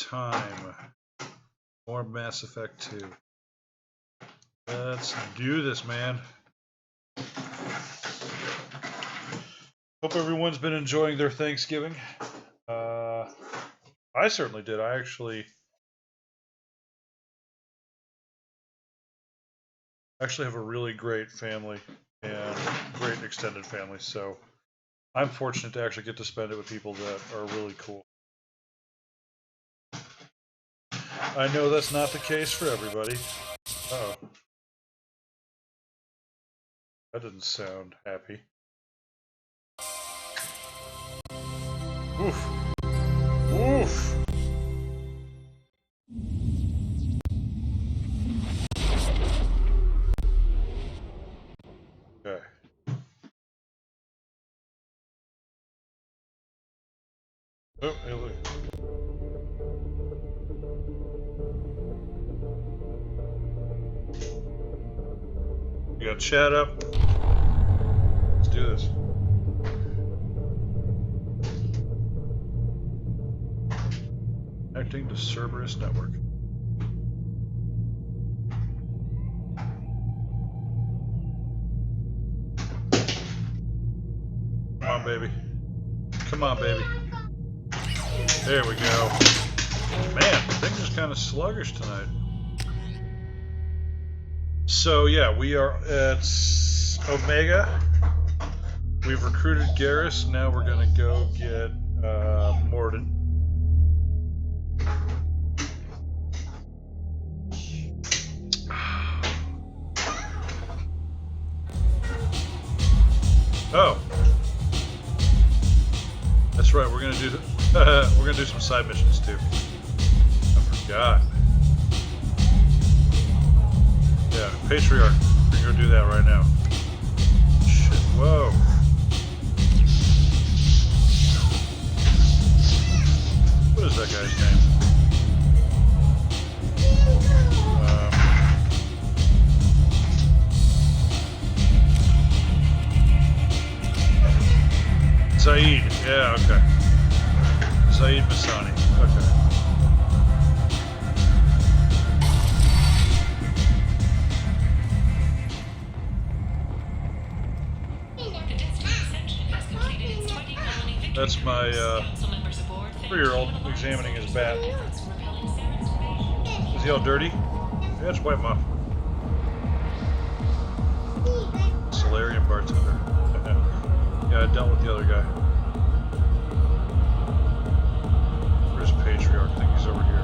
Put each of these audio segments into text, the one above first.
time. More Mass Effect 2. Let's do this, man. Hope everyone's been enjoying their Thanksgiving. I certainly did. I actually have a really great family and great extended family, so I'm fortunate to actually get to spend it with people that are really cool. I know that's not the case for everybody. Uh-oh. That didn't sound happy. Oof. Oof. Okay. Oh, hey, look. You got chat up? Let's do this. Connecting to Cerberus Network. Come on, baby. Come on, baby. There we go. Man, things are kind of sluggish tonight. So yeah, we are at Omega. We've recruited Garrus. Now we're gonna go get Morden. Oh, that's right. We're gonna do some side missions too. I forgot. Yeah, Patriarch. We're gonna go do that right now. Shit, whoa. What is that guy's name? Zaid. Yeah, okay. Zaid Masani. Okay. That's my 3-year-old examining his bat. Is he all dirty? Yeah, just wipe him off. Solarian bartender. Yeah, I dealt with the other guy. Where's Patriarch? I think he's over here.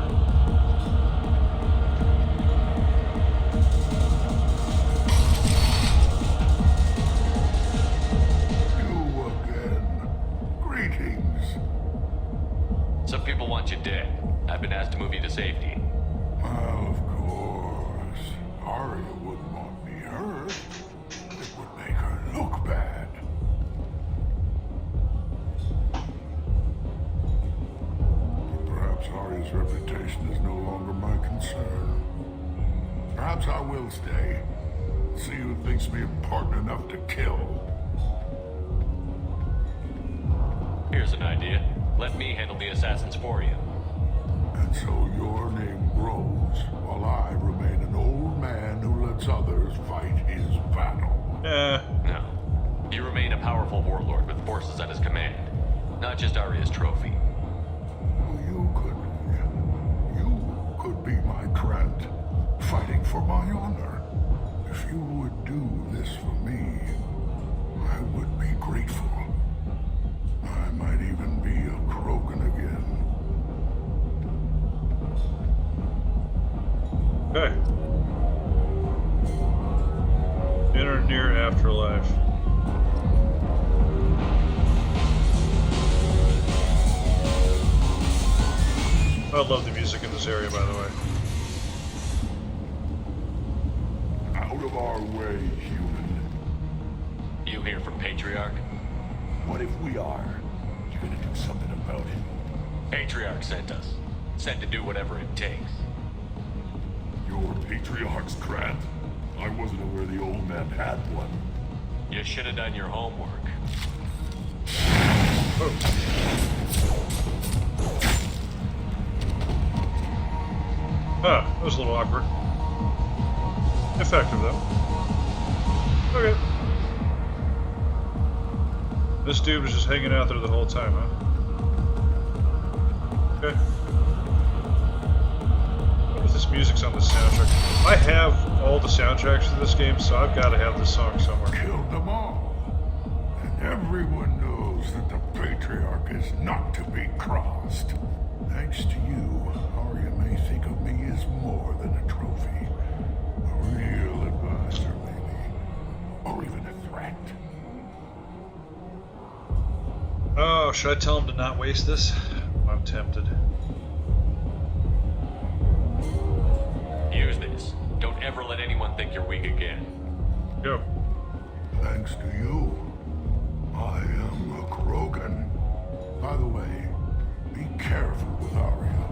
Some people want you dead. I've been asked to move you to safety. Well, of course. Arya wouldn't want me hurt. It would make her look bad. But perhaps Arya's reputation is no longer my concern. Perhaps I will stay. See who thinks me important enough to kill. Here's an idea. Let me handle the assassins for you. And so your name grows, while I remain an old man who lets others fight his battle. No. You remain a powerful warlord with forces at his command. Not just Arya's trophy. Well, you could be my Trent, fighting for my honor. If you would do this for me, I would be grateful. I might even be a Krogan again. Okay. In or near afterlife. I love the music in this area, by the way. Out of our way, human. You here from Patriarch? What if we are? You're gonna do something about it. Patriarch sent us. Sent to do whatever it takes. Your Patriarch's Grant? I wasn't aware the old man had one. You should have done your homework. Oh. Ah, that was a little awkward. Effective, though. Okay. This dude was just hanging out there the whole time, huh? Okay. What if this music's on the soundtrack? I have all the soundtracks for this game, so I've got to have this song somewhere. Killed them all. And everyone knows that the Patriarch is not to be crossed. Thanks to you, Arya may think of me as more than a trophy. A real advisor, maybe. Or even a threat. Oh, should I tell him to not waste this? I'm tempted. Use this. Don't ever let anyone think you're weak again. Go. Thanks to you, I am a Krogan. By the way, be careful with Arya.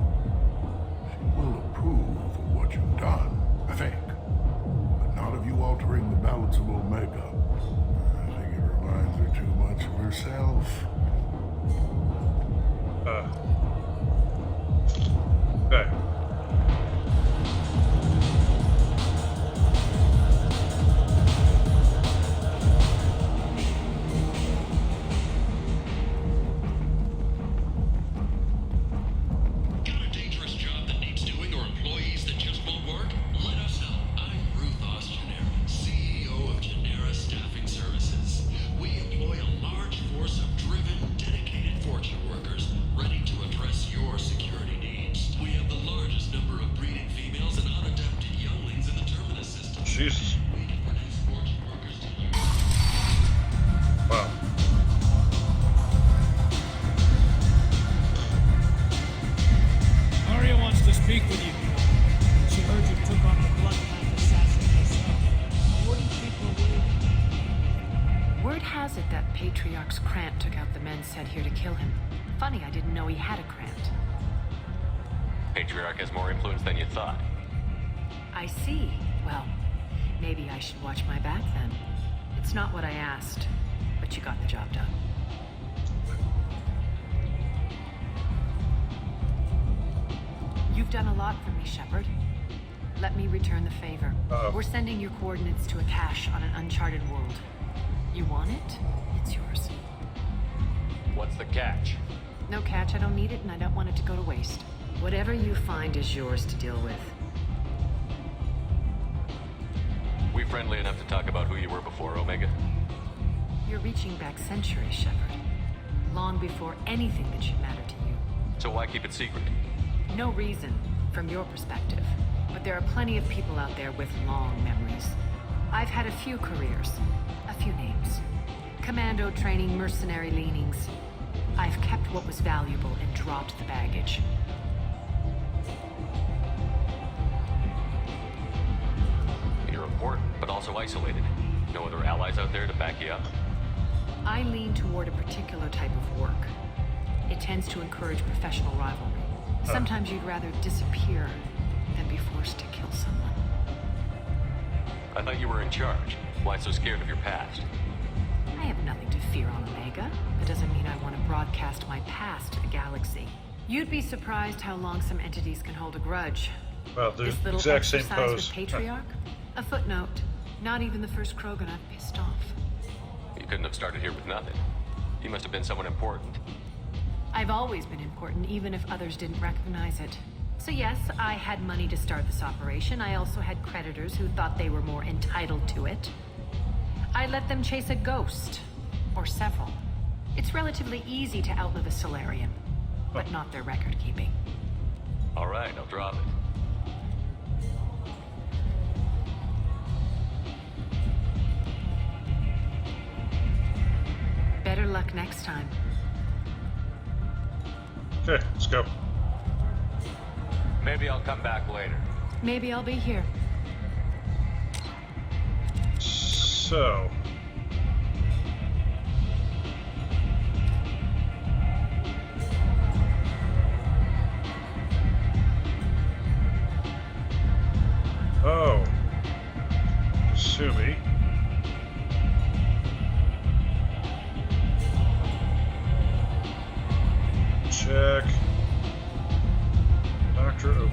She will approve of what you've done, I think. But not of you altering the balance of Omega. I think it reminds her too much of herself. Okay. Got a dangerous job that needs doing or employees that just won't work? Let us know. I'm Ruth Ostenera, CEO of Genera Staffing Services. We employ a large force of driven, dedicated fortune workers ready to address your security needs. We have the largest number of breeding females and unadapted younglings in the Terminus system. Jesus. We can produce fortune workers to you. Wow. Arya wants to speak with you. She heard you took on the bloodline assassin yourself. What do you think will Word has it that Patriarch's Krant took out the men sent here to kill him. Funny, I didn't know he had a Krant. Patriarch has more influence than you thought. I see. Well, maybe I should watch my back then. It's not what I asked, but you got the job done. You've done a lot for me, Shepard. Let me return the favor. We're sending your coordinates to a cache on an uncharted world. You want it? It's yours. What's the catch? No catch, I don't need it, and I don't want it to go to waste. Whatever you find is yours to deal with. We friendly enough to talk about who you were before, Omega? You're reaching back centuries, Shepard. Long before anything that should matter to you. So why keep it secret? No reason, from your perspective. But there are plenty of people out there with long memories. I've had a few careers, a few names. Commando training, mercenary leanings. I've kept what was valuable and dropped the baggage. You're important, but also isolated. No other allies out there to back you up? I lean toward a particular type of work. It tends to encourage professional rivalry. Sometimes you'd rather disappear than be forced to kill someone. I thought you were in charge. Why so scared of your past? I have nothing to fear on Omega. That doesn't mean I want to broadcast my past to the galaxy. You'd be surprised how long some entities can hold a grudge. Well, the This little exact same exercise pose. with Patriarch? A footnote. Not even the first Krogan I've pissed off. You couldn't have started here with nothing. You must have been someone important. I've always been important, even if others didn't recognize it. So yes, I had money to start this operation. I also had creditors who thought they were more entitled to it. I let them chase a ghost. Or several. It's relatively easy to outlive a Solarian. But not their record keeping. All right, I'll drop it. Better luck next time. Okay, let's go. Maybe I'll come back later. Maybe I'll be here. So. Oh. Sumi. Check. Dr.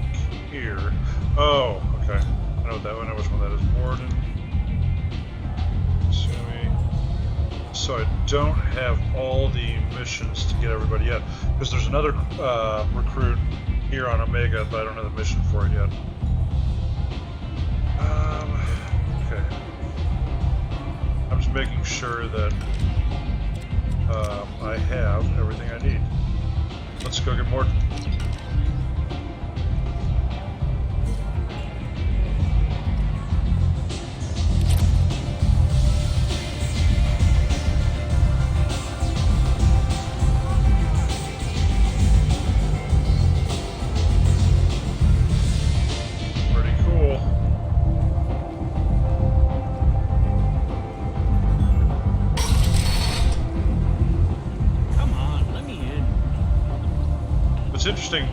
here. Oh, okay. I know that one. I know which one that is. Morden. So I don't have all the missions to get everybody yet. Because there's another recruit here on Omega, but I don't have the mission for it yet. Okay. I'm just making sure that I have everything I need. Let's go get more. Interesting,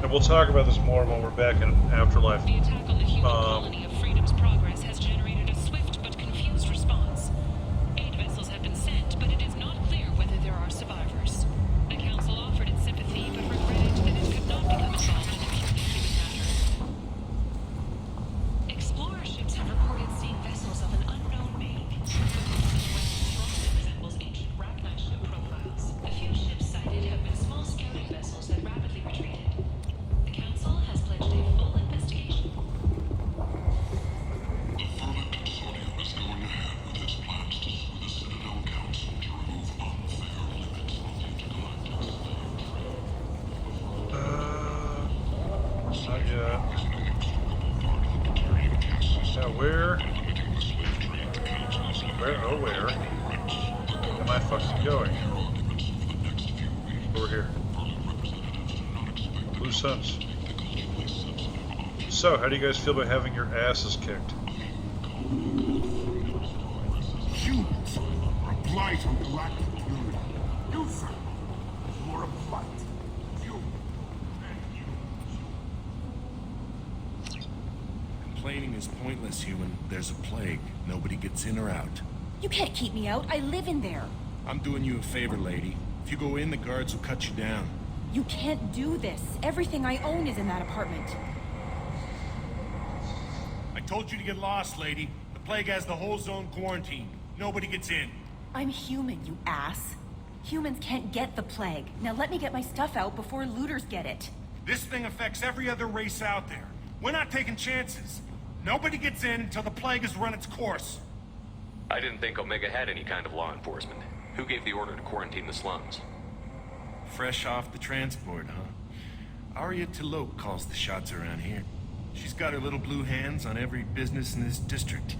and we'll talk about this more when we're back in Afterlife. The attack on the human colony of Freedom's Progress has generated a swift but confused response. Aid vessels have been sent, but it is not clear whether there are survivors. The Council offered its sympathy, but regretted that it could not become involved in the purely human matter. Explorer ships have reported seeing vessels of an unknown make. The strongly resembles ancient Rachni ship profiles. The few ships cited have been small scouting vessels that rapidly retreated. The Council has pledged a full investigation. The Vermin Consortium is going ahead with its plans to sue the Citadel Council to remove unfair limits on the intergalactic slave trade. Not yet. Now where? Where am I fucking going? Over here. Blue Suns. So, how do you guys feel about having your asses kicked? Humans are a blight on galactic unity. You, sir, you are a blight. You and you. Complaining is pointless, human. There's a plague. Nobody gets in or out. You can't keep me out. I live in there. I'm doing you a favor, lady. If you go in, the guards will cut you down. You can't do this. Everything I own is in that apartment. I told you to get lost, lady. The plague has the whole zone quarantined. Nobody gets in. I'm human, you ass. Humans can't get the plague. Now let me get my stuff out before looters get it. This thing affects every other race out there. We're not taking chances. Nobody gets in until the plague has run its course. I didn't think Omega had any kind of law enforcement. Who gave the order to quarantine the slums? Fresh off the transport, huh? Arya Talope calls the shots around here. She's got her little blue hands on every business in this district.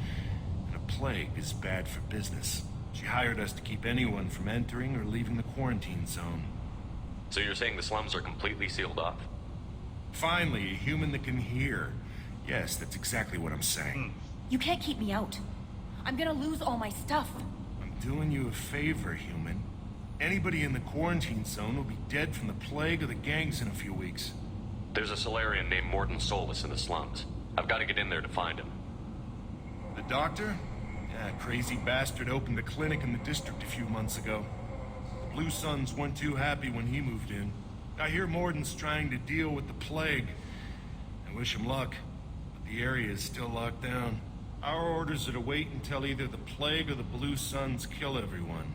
And a plague is bad for business. She hired us to keep anyone from entering or leaving the quarantine zone. So you're saying the slums are completely sealed off? Finally, a human that can hear. Yes, that's exactly what I'm saying. You can't keep me out. I'm gonna lose all my stuff. I'm doing you a favor, human. Anybody in the quarantine zone will be dead from the plague or the gangs in a few weeks. There's a Solarian named Morden Solus in the slums. I've got to get in there to find him. The doctor? Yeah, crazy bastard opened a clinic in the district a few months ago. The Blue Suns weren't too happy when he moved in. I hear Morden's trying to deal with the plague. I wish him luck, but the area is still locked down. Our orders are to wait until either the plague or the Blue Suns kill everyone.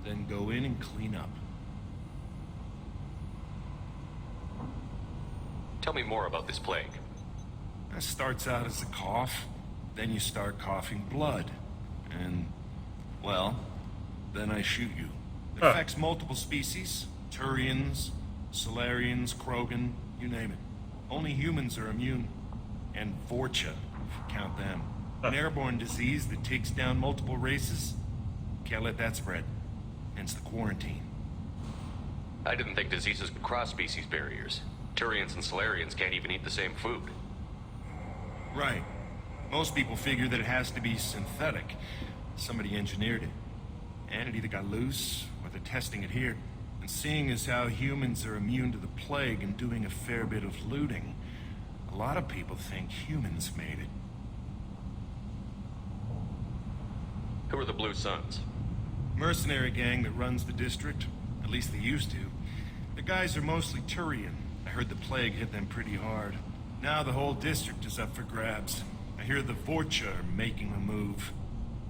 Then go in and clean up. Tell me more about this plague. It starts out as a cough, then you start coughing blood. And, well, then I shoot you. It affects multiple species. Turians, Solarians, Krogan, you name it. Only humans are immune. And Vorcha, if you count them. An airborne disease that takes down multiple races. Can't let that spread. Hence the quarantine. I didn't think diseases could cross species barriers. Turians and Solarians can't even eat the same food. Right. Most people figure that it has to be synthetic. Somebody engineered it. And it either got loose, or they're testing it here. And seeing as how humans are immune to the plague and doing a fair bit of looting, a lot of people think humans made it. Who are the Blue Suns? Mercenary gang that runs the district. At least they used to. The guys are mostly Turian. I heard the plague hit them pretty hard. Now the whole district is up for grabs. I hear the Vorcha are making a move.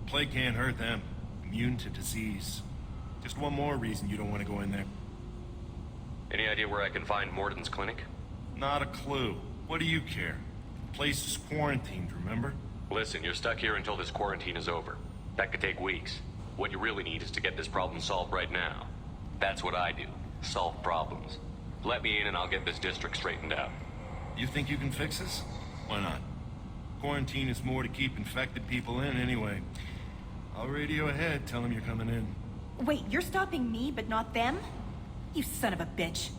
Plague can't hurt them. Immune to disease. Just one more reason you don't want to go in there. Any idea where I can find Morden's clinic? Not a clue. What do you care? The place is quarantined, remember? Listen, you're stuck here until this quarantine is over. That could take weeks. What you really need is to get this problem solved right now. That's what I do. Solve problems. Let me in and I'll get this district straightened out. You think you can fix this? Why not? Quarantine is more to keep infected people in anyway. I'll radio ahead, tell them you're coming in. Wait, you're stopping me, but not them? You son of a bitch.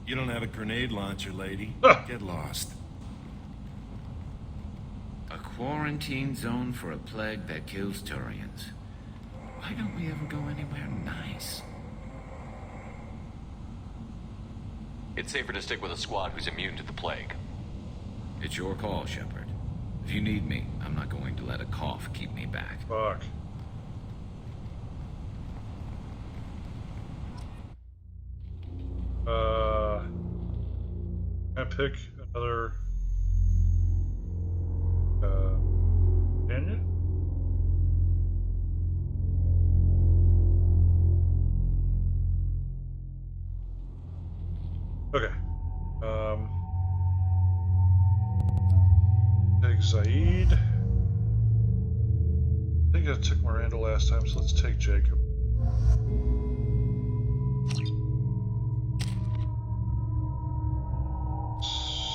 You don't have a grenade launcher, lady. Get lost. A quarantine zone for a plague that kills Turians. Why don't we ever go anywhere nice? It's safer to stick with a squad who's immune to the plague. It's your call, Shepard. If you need me, I'm not going to let a cough keep me back. Fuck. Can I pick another companion? Okay. Take Zaid. I think I took Miranda last time, so let's take Jacob.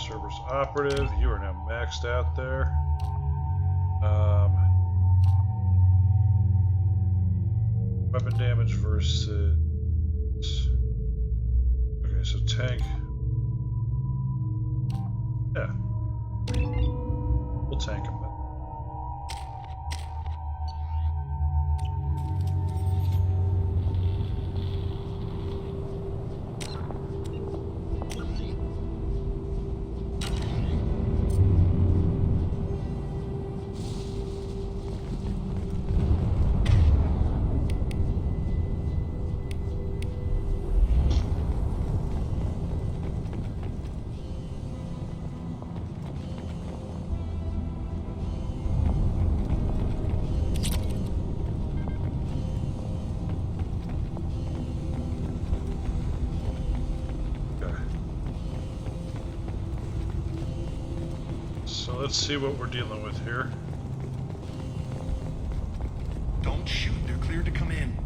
Cerberus operative, you are now maxed out there. Weapon damage versus... Okay, so tank. Yeah. We'll tank him. Let's see what we're dealing with here. Don't shoot, they're cleared to come in.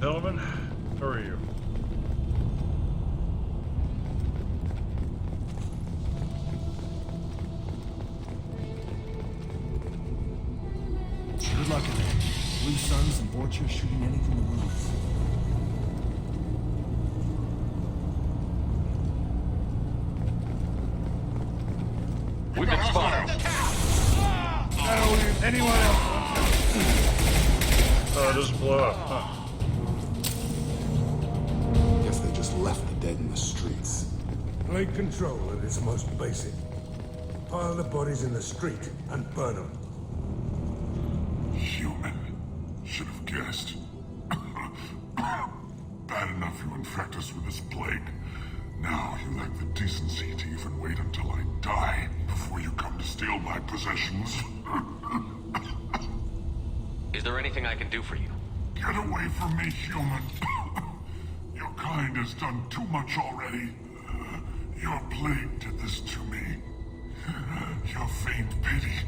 Gentlemen, how are you? Good luck in there. Blue Suns and Vorcha shooting anything that moves. We've been spotted. Anyone else? Oh, it doesn't blow up, huh? Guess they just left the dead in the streets. Plague control at its most basic. Pile the bodies in the street and burn them. Human. Should have guessed. Bad enough you infect us with this plague. Now you lack the decency to even wait until I die before you come to steal my possessions. Is there anything I can do for you? Get away from me, human. Your kind has done too much already. Your plague did this to me. Your faint pity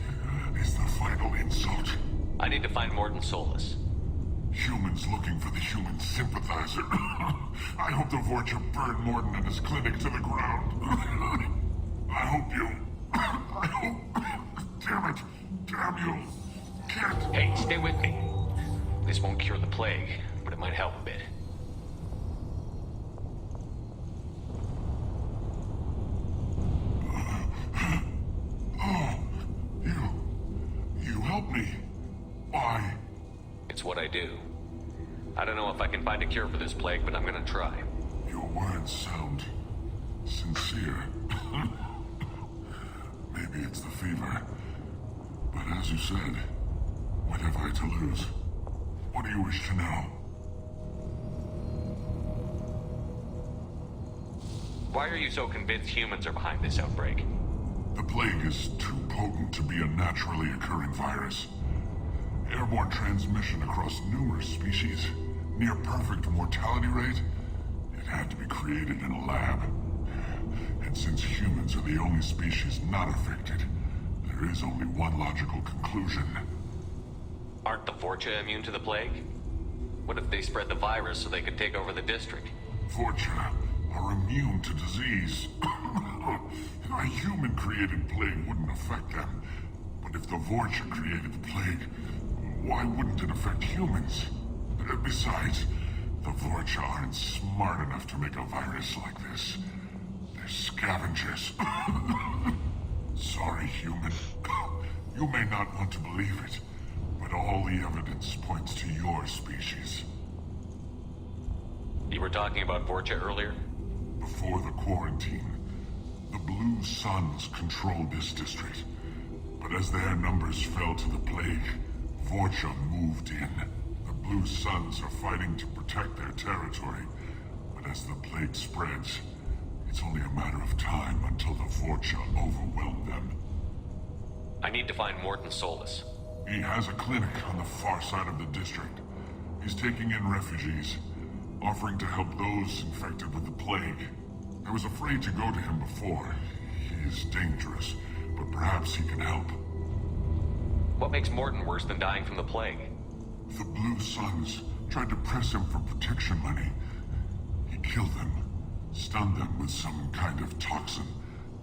is the final insult. I need to find Morden Solus. Humans looking for the human sympathizer. I hope the Vorcha burned Morden and his clinic to the ground. I hope you... I hope... Damn it. Damn you. Can't... Hey, stay with me. This won't cure the plague, but it might help a bit. Oh, you help me. Why? It's what I do. I don't know if I can find a cure for this plague, but I'm gonna try. Your words sound sincere. Maybe it's the fever. But as you said, what have I to lose? What do you wish to know? Why are you so convinced humans are behind this outbreak? The plague is too potent to be a naturally occurring virus. Airborne transmission across numerous species, near perfect mortality rate. It had to be created in a lab. And since humans are the only species not affected, there is only one logical conclusion. Aren't the Vorcha immune to the plague? What if they spread the virus so they could take over the district? Vorcha are immune to disease. A human-created plague wouldn't affect them. But if the Vorcha created the plague, why wouldn't it affect humans? Besides, the Vorcha aren't smart enough to make a virus like this. They're scavengers. Sorry, human. You may not want to believe it, but all the evidence points to your species. You were talking about Vorcha earlier? Before the quarantine, the Blue Suns controlled this district. But as their numbers fell to the plague, Vorcha moved in. The Blue Suns are fighting to protect their territory. But as the plague spreads, it's only a matter of time until the Vorcha overwhelm them. I need to find Morton Solus. He has a clinic on the far side of the district. He's taking in refugees, offering to help those infected with the plague. I was afraid to go to him before. He is dangerous, but perhaps he can help. What makes Morton worse than dying from the plague? The Blue Suns tried to press him for protection money. He killed them, stunned them with some kind of toxin,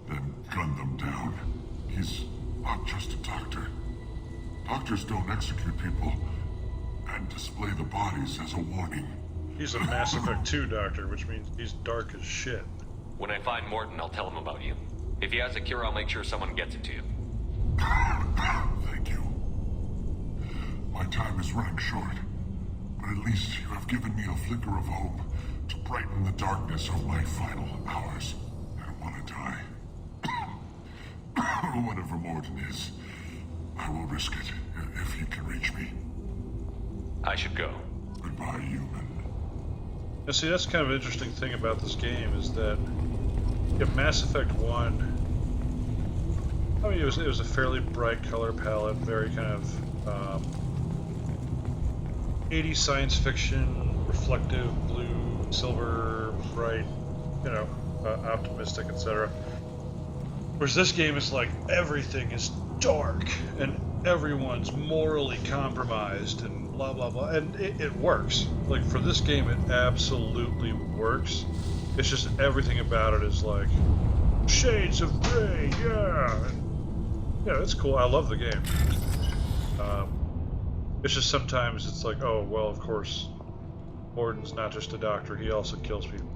then gunned them down. He's not just a doctor. Doctors don't execute people and display the bodies as a warning. He's a Mass Effect 2 doctor, which means he's dark as shit. When I find Morton, I'll tell him about you. If he has a cure, I'll make sure someone gets it to you. Thank you. My time is running short, but at least you have given me a flicker of hope to brighten the darkness of my final hours. I don't want to die. Whatever Morton is, I will risk it if he can reach me. I should go. Goodbye, human. Now, see, that's kind of an interesting thing about this game is that Mass Effect 1, I mean, it was a fairly bright color palette, very kind of 80s science fiction, reflective, blue, silver, bright, optimistic, etc. Whereas this game is like everything is dark and everyone's morally compromised and blah blah blah, and it works. Like for this game, it absolutely works. It's just everything about it is like shades of gray, yeah. And, yeah, it's cool. I love the game. It's just sometimes it's like, oh well, of course, Morton's not just a doctor; he also kills people.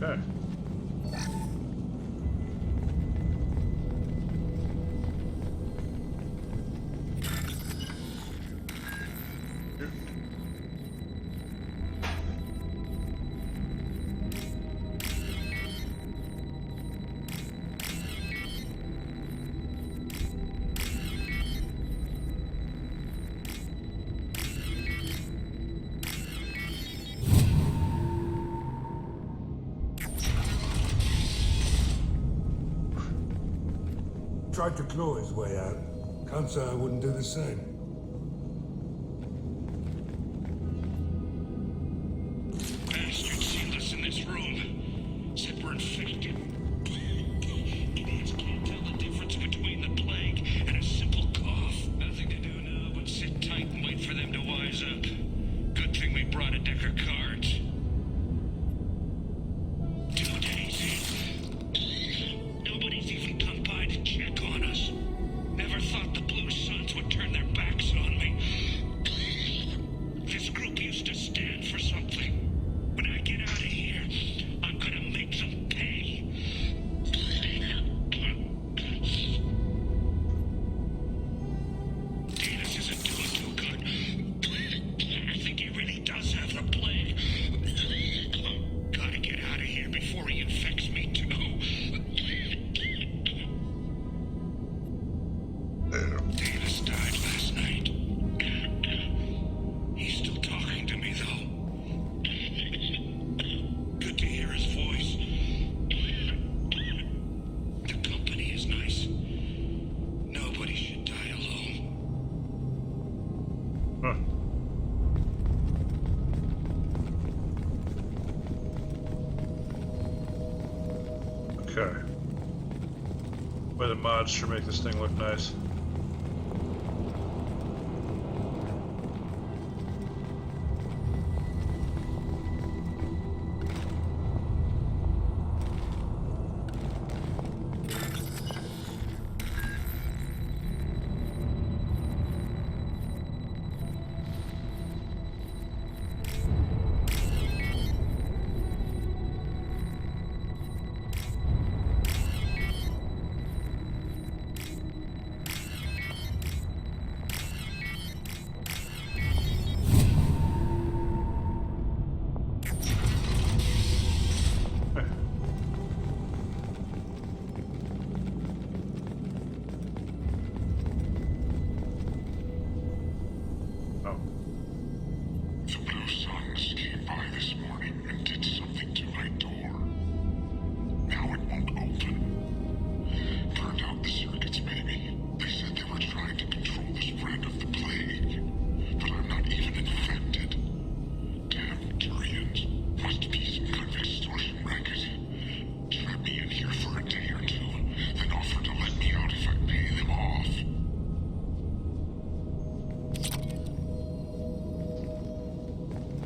Okay. Tried to claw his way out. Can't say I wouldn't do the same. Bastard sealed us in this room. Said we're infected. Idiots can't tell the difference between the plague and a simple cough. Nothing to do now but sit tight and wait for them to wise up. Good thing we brought a deck of cards. 2 days. Nobody's even come by to check on us. Never thought the Blue Suns would turn their back Huh. Okay. Boy, the mods sure make this thing look nice.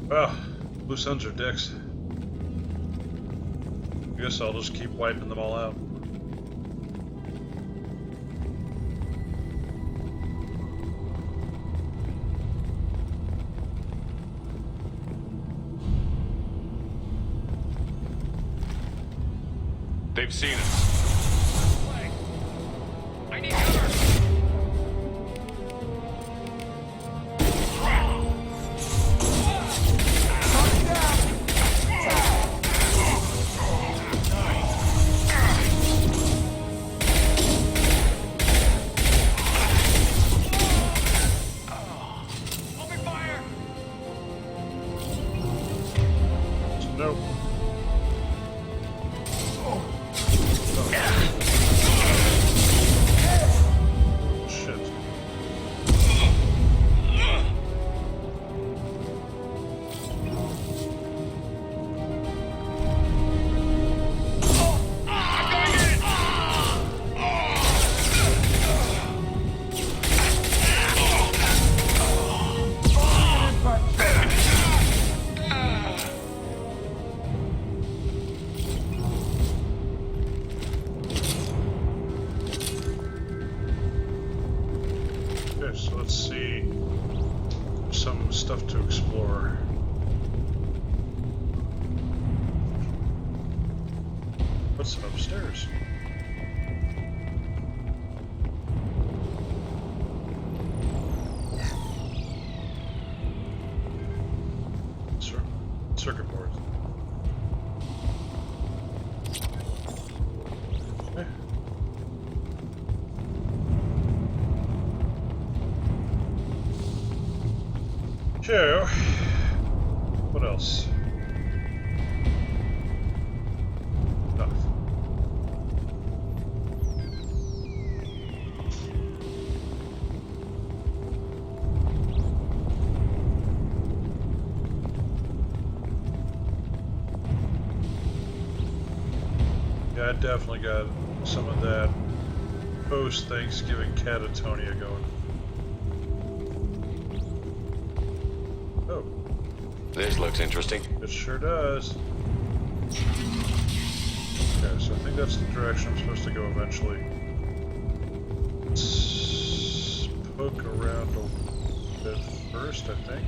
Well, blue suns are dicks. I guess I'll just keep wiping them all out. They've seen us. I need cover! Nope. Shit. Okay, so let's see. Some stuff to explore. What's upstairs? Circuit boards. Okay. So, what else? Stuff. Yeah, I definitely got some of that post-Thanksgiving catatonia going. Oh. This looks interesting. It sure does. Okay, so I think that's the direction I'm supposed to go eventually. Let's poke around a bit first, I think.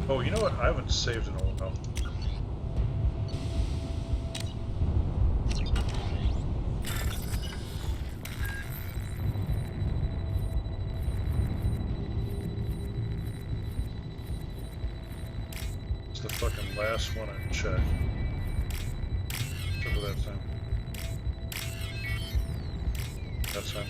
Oh, you know what? I haven't saved in a while. The fucking last one I checked. Except for that time. That's time.